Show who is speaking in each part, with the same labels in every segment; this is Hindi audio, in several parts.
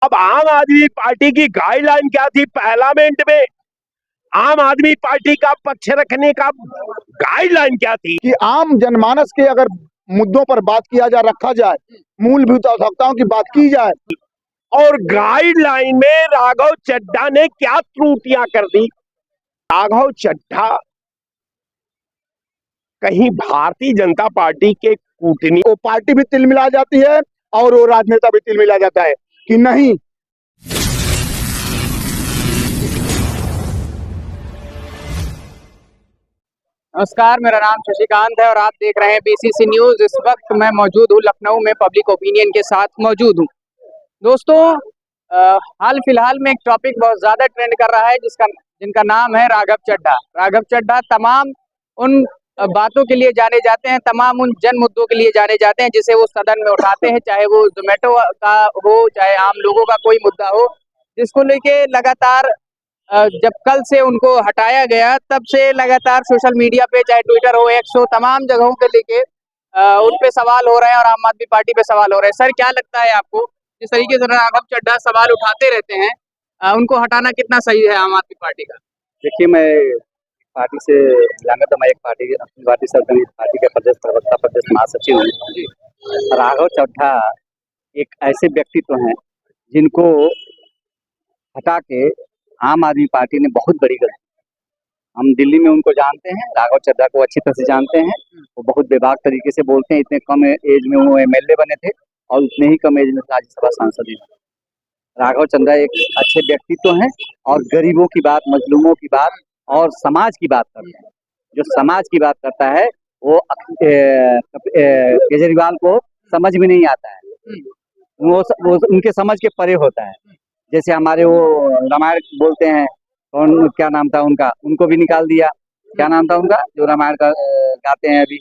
Speaker 1: अब आम आदमी पार्टी की गाइडलाइन क्या थी पार्लियामेंट में? आम आदमी पार्टी का पक्ष रखने का गाइडलाइन क्या थी
Speaker 2: कि आम जनमानस के अगर मुद्दों पर बात किया जा रखा जाए, मूलभूत आवश्यकताओं की बात की जाए।
Speaker 1: और गाइडलाइन में राघव चड्ढा ने क्या त्रुटियां कर दी? राघव चड्ढा कहीं भारतीय जनता पार्टी के कूटनीति
Speaker 2: वो पार्टी भी तिलमिला जाती है और वो राजनेता भी तिलमिला जाता है कि नहीं।
Speaker 3: नमस्कार, मेरा नाम शशिकांत है और आप देख रहे हैं बीसीसी न्यूज। इस वक्त मैं मौजूद हूँ लखनऊ में, पब्लिक ओपिनियन के साथ मौजूद हूँ। दोस्तों, हाल फिलहाल में एक टॉपिक बहुत ज्यादा ट्रेंड कर रहा है जिनका नाम है राघव चड्ढा। राघव चड्ढा तमाम उन बातों के लिए जाने जाते हैं, तमाम उन जन मुद्दों के लिए जाने जाते हैं जिसे वो सदन में उठाते हैं, चाहे वो जोमेटो का हो, चाहे आम लोगों का कोई मुद्दा हो, जिसको लेके लगातार जब कल से उनको हटाया गया तब से लगातार सोशल मीडिया पे, चाहे ट्विटर हो, एक्स हो, तमाम जगहों पे लेके उन पे सवाल हो रहे हैं और आम आदमी पार्टी पे सवाल हो रहे हैं। सर, क्या लगता है आपको, जिस तरीके से राघव चड्ढा सवाल उठाते रहते हैं, उनको हटाना कितना सही है आम आदमी पार्टी का?
Speaker 4: देखिए, मैं पार्टी से बिलोंग तो मैं एक पार्टी अपनी पार्टी सरगर्मी पार्टी के प्रदेश प्रवक्ता, प्रदेश महासचिव हूँ। राघव चड्ढा एक ऐसे व्यक्तित्व हैं जिनको हटा के आम आदमी पार्टी ने बहुत बड़ी गलती। हम दिल्ली में उनको जानते हैं, राघव चड्ढा को अच्छी तरह से जानते हैं। वो बहुत बेबाक तरीके से बोलते हैं। इतने कम एज में वो एमएलए बने थे और उतने ही कम एज में राज्यसभा सांसद भी बने। राघव चड्ढा एक अच्छे व्यक्तित्व हैं और गरीबों की बात, मजलूमों की बात और समाज की बात करते हैं। जो समाज की बात करता है वो केजरीवाल को समझ में नहीं आता है। वो उनके समझ के परे होता है। जैसे हमारे वो रामायण बोलते हैं, कौन, क्या नाम था उनका, उनको भी निकाल दिया। क्या नाम था उनका जो रामायण का गाते हैं अभी?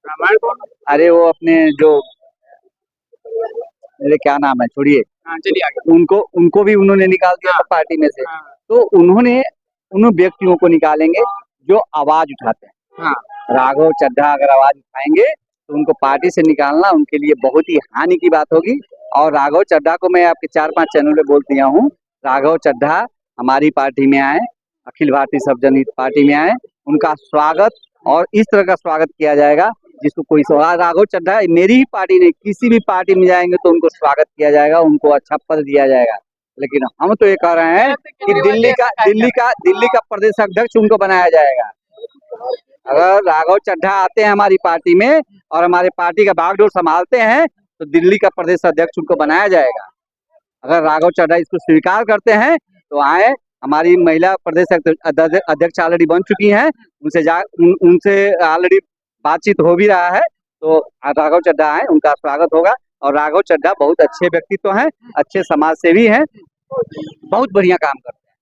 Speaker 3: रामायण कौन?
Speaker 4: अरे वो अपने जो, मेरे क्या नाम है, छोड़िए।
Speaker 3: चलिए आगे।
Speaker 4: उनको भी उन्होंने निकाल दिया था पार्टी में से। तो उन्होंने उन व्यक्तियों को निकालेंगे जो आवाज उठाते हैं। राघव चड्ढा अगर आवाज उठाएंगे तो उनको पार्टी से निकालना उनके लिए बहुत ही हानि की बात होगी। और राघव चड्ढा को मैं आपके 4-5 चैनल पे बोल दिया हूँ, राघव चड्ढा हमारी पार्टी में आए, अखिल भारतीय सब जनहित पार्टी में आए। उनका स्वागत और इस तरह का स्वागत किया जाएगा जिसको कोई सवाल। राघव चड्ढा मेरी ही पार्टी नहीं, किसी भी पार्टी में जाएंगे तो उनको स्वागत किया जाएगा, उनको अच्छा पद दिया जाएगा। लेकिन हम तो ये कह रहे हैं कि दिल्ली का प्रदेश अध्यक्ष उनको बनाया जाएगा। अगर राघव चड्ढा आते हैं हमारी पार्टी में और हमारे पार्टी का बागडोर संभालते हैं तो दिल्ली का प्रदेश अध्यक्ष उनको बनाया जाएगा। अगर राघव चड्ढा इसको स्वीकार करते हैं तो आए। हमारी महिला प्रदेश अध्यक्ष ऑलरेडी बन चुकी हैं, उनसे ऑलरेडी बातचीत हो भी रहा है। तो राघव चड्ढा आए, उनका स्वागत होगा। और राघव चड्ढा बहुत अच्छे व्यक्तित्व हैं, अच्छे समाज सेवी हैं, बहुत बढ़िया काम करते हैं।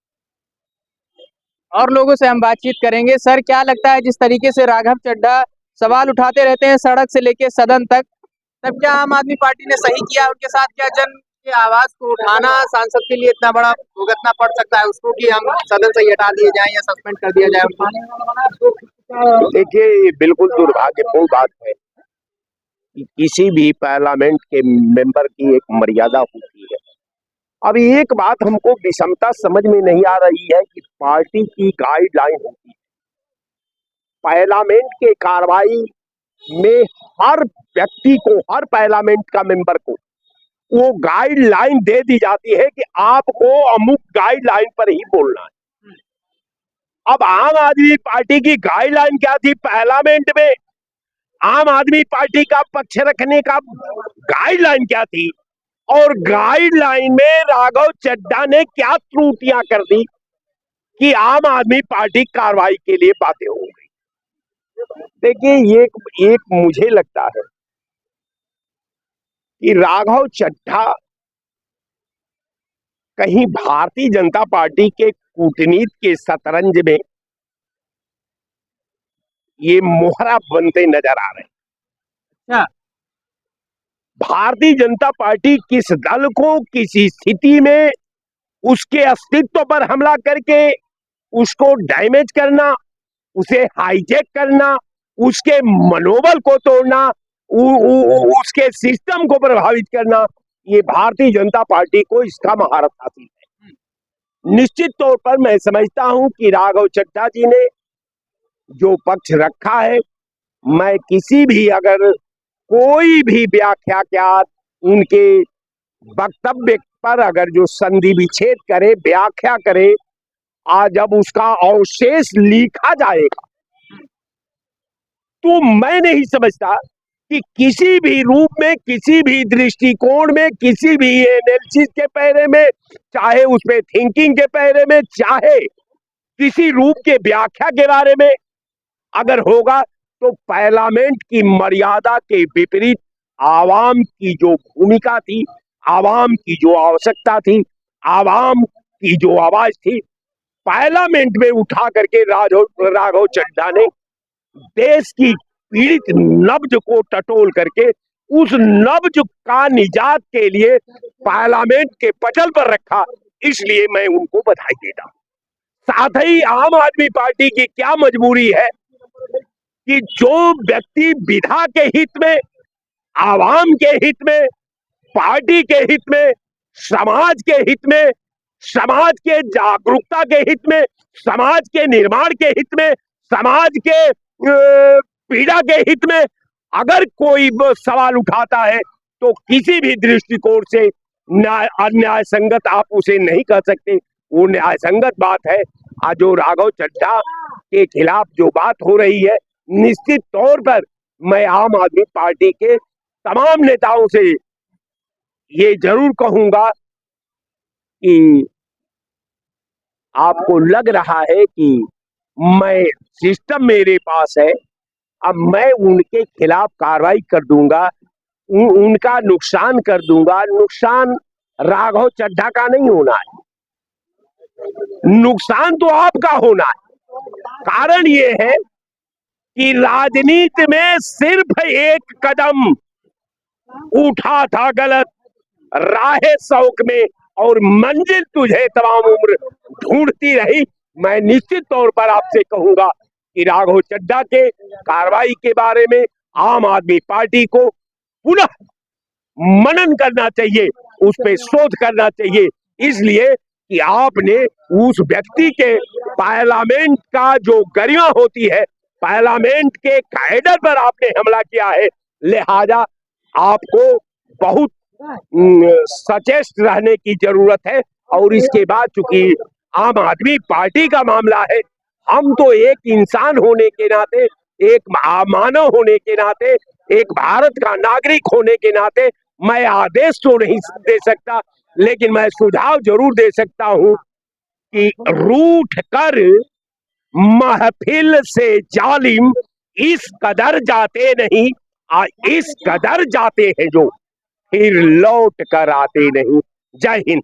Speaker 3: और लोगों से हम बातचीत करेंगे। सर, क्या लगता है, जिस तरीके से राघव चड्ढा सवाल उठाते रहते हैं सड़क से लेके सदन तक, तब क्या आम आदमी पार्टी ने सही किया उनके साथ? क्या जन की आवाज को उठाना सांसद के लिए इतना बड़ा भुगतना पड़ सकता है उसको कि हम सदन से हटा दिए जाएं या सस्पेंड कर दिया जाए?
Speaker 1: देखिए, ये बिल्कुल दुर्भाग्यपूर्ण बात है कि किसी भी पार्लियामेंट के मेंबर की एक मर्यादा होती है। अब एक बात हमको विषमता समझ में नहीं आ रही है कि पार्टी की गाइडलाइन होती है, पार्लियामेंट के कार्रवाई में हर व्यक्ति को, हर पार्लियामेंट का मेंबर को वो गाइडलाइन दे दी जाती है कि आपको अमुक गाइडलाइन पर ही बोलना है। अब आम आदमी पार्टी की गाइडलाइन क्या थी पार्लियामेंट में? आम आदमी पार्टी का पक्ष रखने का गाइडलाइन क्या थी? और गाइडलाइन में राघव चड्ढा ने क्या त्रुटियां कर दी कि आम आदमी पार्टी कार्रवाई के लिए बातें हो गई? देखिए, ये एक मुझे लगता है कि राघव चड्ढा कहीं भारतीय जनता पार्टी के कूटनीति के शतरंज में ये मोहरा बनते नजर आ रहे हैं।
Speaker 3: अच्छा,
Speaker 1: भारतीय जनता पार्टी किस दल को किसी स्थिति में उसके अस्तित्व पर हमला करके उसको डैमेज करना, उसे हाईजैक करना, उसके मनोबल को तोड़ना, उसके सिस्टम को प्रभावित करना, ये भारतीय जनता पार्टी को इसका महारत हासिल है। निश्चित तौर पर मैं समझता हूं कि राघव चड्ढा जी ने जो पक्ष रखा है, मैं किसी भी अगर कोई भी व्याख्या क्या उनके वक्तव्य पर अगर जो संधि विच्छेद करे, व्याख्या करे, आज जब उसका अवशेष लिखा जाएगा तो मैं नहीं समझता कि किसी भी रूप में, किसी भी दृष्टिकोण में, किसी भी एनालिसिस के पैरे में, चाहे उसमें थिंकिंग के पैरे में, चाहे किसी रूप के व्याख्या के बारे में अगर होगा तो पार्लियामेंट की मर्यादा के विपरीत आवाम की जो भूमिका थी, आवाम की जो आवश्यकता थी, आवाम की जो आवाज थी, पार्लियामेंट में उठा करके राघव चड्ढा ने देश की पीड़ित नब्ज को टटोल करके उस नब्ज का निजात के लिए पार्लियामेंट के पटल पर रखा। इसलिए मैं उनको बधाई देता हूं। साथ ही आम आदमी पार्टी की क्या मजबूरी है कि जो व्यक्ति विधा के हित में, आवाम के हित में, पार्टी के हित में, समाज के हित में, समाज के जागरूकता के हित में, समाज के निर्माण के हित में, समाज के पीड़ा के हित में अगर कोई सवाल उठाता है तो किसी भी दृष्टिकोण से अन्याय संगत आप उसे नहीं कह सकते। वो न्याय संगत बात है। आज जो राघव चड्ढा के खिलाफ जो बात हो रही है, निश्चित तौर पर मैं आम आदमी पार्टी के तमाम नेताओं से ये जरूर कहूंगा कि आपको लग रहा है कि मैं सिस्टम मेरे पास है, अब मैं उनके खिलाफ कार्रवाई कर दूंगा, उनका नुकसान कर दूंगा। नुकसान राघव चड्ढा का नहीं होना है, नुकसान तो आपका होना है। कारण ये है कि राजनीति में सिर्फ एक कदम उठा था गलत राहे शौक में और मंजिल तुझे तमाम उम्र ढूंढती रही। मैं निश्चित तौर पर आपसे कहूंगा कि राघव चड्ढा के कार्रवाई के बारे में आम आदमी पार्टी को पुनः मनन करना चाहिए, उस पे शोध करना चाहिए, इसलिए कि आपने उस व्यक्ति के पार्लियामेंट का जो गरिमा होती है, पार्लियामेंट के कैडर पर आपने हमला किया है, लिहाजा आपको बहुत सचेत रहने की जरूरत है। और इसके बाद चूंकि आम आदमी पार्टी का मामला है, हम तो एक इंसान होने के नाते, एक मानव होने के नाते, एक भारत का नागरिक होने के नाते मैं आदेश तो नहीं दे सकता, लेकिन मैं सुझाव जरूर दे सकता हूं कि रूठ कर महफिल से जालिम इस कदर जाते नहीं, इस कदर जाते हैं जो फिर लौट कर आते नहीं। जय हिंद।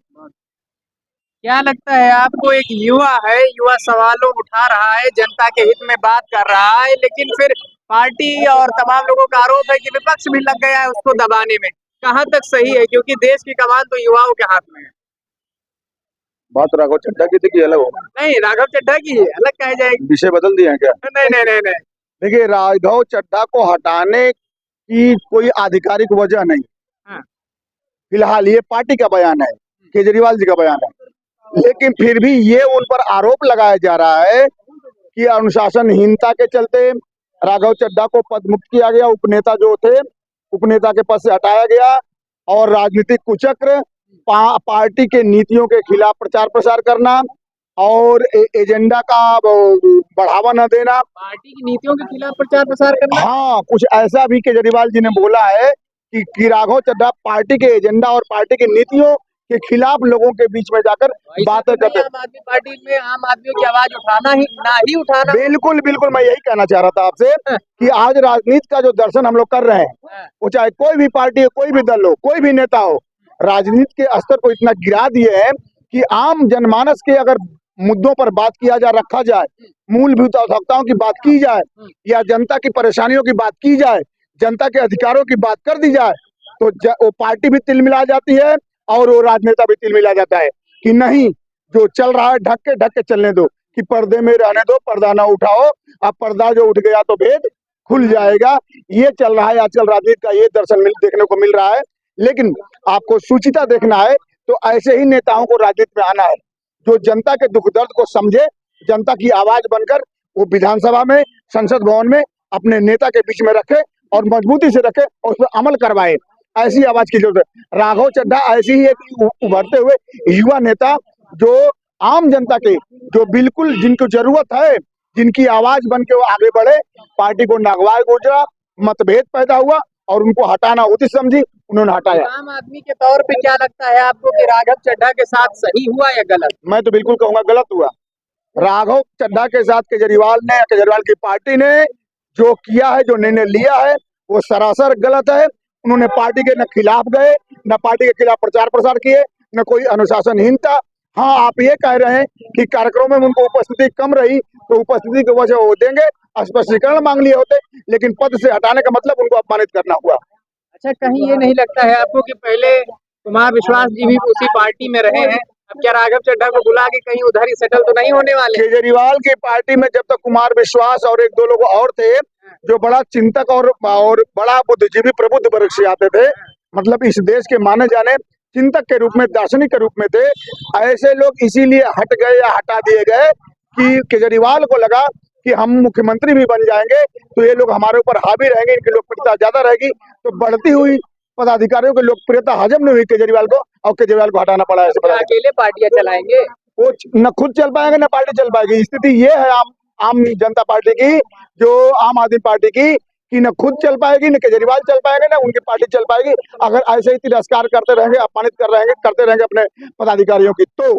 Speaker 3: क्या लगता है आपको, एक युवा है, युवा सवालों उठा रहा है, जनता के हित में बात कर रहा है, लेकिन फिर पार्टी और तमाम लोगों का आरोप है कि विपक्ष भी लग गया है उसको दबाने में, कहां तक सही है? क्योंकि देश की कमान तो युवाओं के हाथ में है।
Speaker 2: बात राघव चड्ढा की थी कि अलग हो?
Speaker 3: नहीं, राघव चड्ढा की अलग कह जाएगी।
Speaker 2: विषय बदल दिए हैं क्या?
Speaker 3: नहीं नहीं नहीं नहीं,
Speaker 2: देखिए, राघव चड्ढा को हटाने की कोई आधिकारिक वजह नहीं।
Speaker 3: हाँ।
Speaker 2: फिलहाल ये पार्टी का बयान है, केजरीवाल जी का बयान है, लेकिन फिर भी ये उन पर आरोप लगाया जा रहा है कि अनुशासनहीनता के चलते राघव चड्ढा को पद मुक्त किया गया, उपनेता जो थे उपनेता के पद से हटाया गया, और राजनीतिक कुचक्र, पार्टी के नीतियों के खिलाफ प्रचार प्रसार करना और एजेंडा का बढ़ावा न देना,
Speaker 3: पार्टी की नीतियों के खिलाफ प्रचार प्रसार करना।
Speaker 2: हाँ, कुछ ऐसा भी केजरीवाल जी ने बोला है कि राघव चड्ढा पार्टी के एजेंडा और पार्टी की नीतियों के खिलाफ लोगों के बीच में जाकर बातें करते हैं।
Speaker 3: आम आदमी पार्टी में आम आदमियों की आवाज उठाना ही ना ही उठाना।
Speaker 2: बिल्कुल बिल्कुल, मैं यही कहना चाह रहा था आपसे कि आज राजनीति का जो दर्शन हम लोग कर रहे हैं, वो चाहे कोई भी पार्टी हो, कोई भी दल हो, कोई भी नेता हो, राजनीति के स्तर को इतना गिरा दिए है कि आम जनमानस के अगर मुद्दों पर बात किया जा रखा जाए, मूलभूत आवश्यकताओं की बात की जाए, या जनता की परेशानियों की बात की जाए, जनता के अधिकारों की बात कर दी जाए, तो वो पार्टी भी तिलमिला जाती है और वो राजनेता भी तिलमिला जाता है कि नहीं, जो चल रहा है ढक के चलने दो, कि पर्दे में रहने दो, पर्दा ना उठाओ, अब पर्दा जो उठ गया तो भेद खुल जाएगा। ये चल रहा है आजकल राजनीति का, ये दर्शन देखने को मिल रहा है लेकिन आपको सुचिता देखना है तो ऐसे ही नेताओं को राजनीति में आना है, जो जनता के दुख दर्द को समझे, जनता की आवाज बनकर वो विधानसभा में, संसद भवन में अपने नेता के बीच में रखे और मजबूती से रखे और उस पर अमल करवाए। ऐसी आवाज की जरूरत है। राघव चड्ढा ऐसी ही एक उभरते हुए युवा नेता जो आम जनता के, जो बिल्कुल जिनको जरूरत है, जिनकी आवाज बन के वो आगे बढ़े, पार्टी को नागवार गुजरा, मतभेद पैदा हुआ और उनको हटाना उचित समझी, उन्होंने हटाया।
Speaker 3: आम आदमी के तौर पे क्या लगता है आपको कि राघव चड्ढा के साथ सही हुआ या गलत?
Speaker 2: मैं तो बिल्कुल कहूंगा गलत हुआ। राघव चड्ढा के साथ केजरीवाल ने, केजरीवाल की पार्टी ने जो किया है, जो निर्णय लिया है, वो सरासर गलत है। उन्होंने पार्टी के न खिलाफ गए, न पार्टी के खिलाफ प्रचार प्रसार किए, न कोई अनुशासनहीनता। हाँ, आप ये कह रहे हैं कि कार्यक्रमों में उनको उपस्थिति कम रही तो उपस्थिति की वजह वो देंगे, स्पष्टीकरण मांग लिए होते, लेकिन पद से हटाने का मतलब उनको अपमानित करना हुआ।
Speaker 3: अच्छा, कहीं ये नहीं लगता है आपको कि पहले कुमार विश्वास जी भी उसी पार्टी में रहे हैं, अब क्या राघव चड्ढा को बुला के कहीं उधर ही सेटल तो नहीं होने वाले?
Speaker 2: केजरीवाल की पार्टी में जब तक कुमार विश्वास और एक दो लोग और थे जो बड़ा चिंतक और बड़ा बुद्धिजीवी प्रबुद्ध वर्ग से आते थे, मतलब इस देश के माने जाने चिंतक के रूप में, दार्शनिक के रूप में थे, ऐसे लोग इसीलिए हट गए या हटा दिए गए कि केजरीवाल को लगा कि हम मुख्यमंत्री भी बन जाएंगे तो ये लोग हमारे ऊपर हावी रहेंगे, इनकी लोकप्रियता ज्यादा रहेगी। तो बढ़ती हुई पदाधिकारियों की लोकप्रियता हजम नहीं हुई केजरीवाल को और केजरीवाल को हटाना पड़ा। ऐसे
Speaker 3: अकेले पार्टियां चलाएंगे?
Speaker 2: वो न खुद चल पाएंगे न पार्टी चल पाएगी। स्थिति ये है आम जनता पार्टी की, जो आम आदमी पार्टी की, कि न खुद चल पाएगी, न केजरीवाल चल पाएंगे, न उनकी पार्टी चल पाएगी। अगर ऐसे ही तिरस्कार करते रहेंगे, अपमानित करते रहेंगे अपने पदाधिकारियों की। तो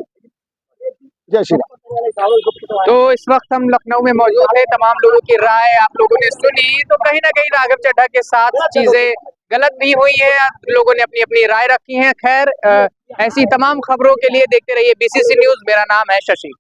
Speaker 2: जय श्री राम।
Speaker 3: तो इस वक्त हम लखनऊ में मौजूद है, तमाम लोगों की राय आप लोगों ने सुनी, तो कहीं ना कहीं राघव चड्ढा के साथ चीजें गलत भी हुई है, लोगों ने अपनी अपनी राय रखी है। खैर, ऐसी तमाम खबरों के लिए देखते रहिए बीसीसी न्यूज। मेरा नाम है शशि।